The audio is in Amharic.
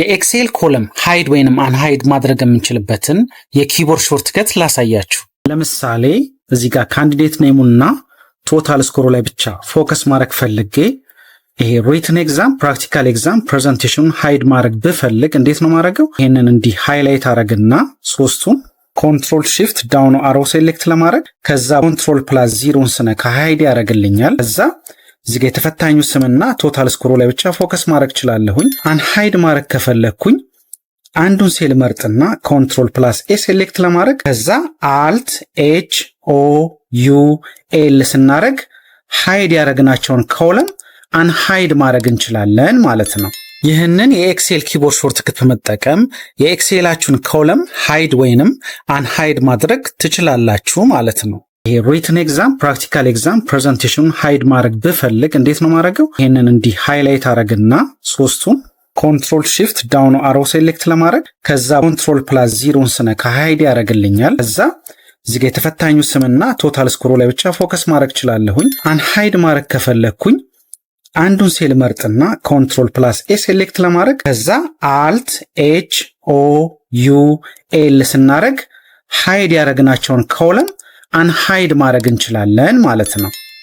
የኤክሴል ኮለም ሃይድ ወይንም አንሃይድ ማድረግ የምንችልበትን የኪቦርድ ሾርትከት ላሳያችሁ። ለምሳሌ እዚህ ጋር ካንዲዴት ኔሙና ቶታል ስኮሩ ላይ ብቻ ፎከስ ማድረግ ፈልጌ ይሄ ሪትን ኤግዛም፣ ፕራክቲካል ኤግዛም፣ ፕሬዘንቴሽኑን ሃይድ ማድረግ ብፈልግ እንዴት ነው ማድረገው? ይሄንን እንዲህ ሃይላይት አረግና ሶስቱን ኮንትሮል shift ዳውን አሮ ሴሌክት ለማድረግ ከዛ ኮንትሮል ፕላስ 0ን ስነካ ሃይድ ያደርግልኛል። ከዛ እዚህ ጋር የተፈታኙ ስምና ቶታል ስኮሩ ላይ ብቻ ፎከስ ማድረግ እችላለሁኝ። አንሃይድ ማድረግ ከፈለኩኝ አንዱን ሴል መርጥና ኮንትሮል ፕላስ ኤ ሴሌክት ለማድረግ ከዛ አልት ኤች ኦ ዩ ኤል ስናረግ ሃይድ ያደረግናቸውን ኮለም አንሃይድ ማድረግ እንችላለን ማለት ነው። ይህንን የኤክሴል ኪቦርድ ሾርትከት በመጠቀም የኤክሴላችሁን ኮለም ሃይድ ወይንም አንሃይድ ማድረግ ትችላላችሁ ማለት ነው። ይሄ ሪትን ኤግዛም፣ ፕራክቲካል ኤግዛም፣ ፕሬዘንቴሽኑን ሃይድ ማድረግ ብፈልግ እንዴት ነው ማድረገው? ይሄንን እንዲህ ሃይላይት አረግና ሶስቱን ኮንትሮል shift ዳውን አሮ ሴሌክት ለማድረግ ከዛ ኮንትሮል ፕላስ 0ን ስነካ ሃይድ ያደርግልኛል። ከዛ እዚህ ጋር የተፈታኙ ስምና ቶታል ስኮሩ ላይ ብቻ ፎከስ ማድረግ እችላለሁኝ። አንሃይድ ማድረግ ከፈለኩኝ አንዱን ሴል መርጥና ኮንትሮል ፕላስ ኤ ሴሌክት ለማድረግ ከዛ አልት ኤች ኦ ዩ ኤል ስናረግ ሃይድ ያደረግናቸውን ኮለም አንሃይድ ማድረግ እንችላለን ማለት ነው።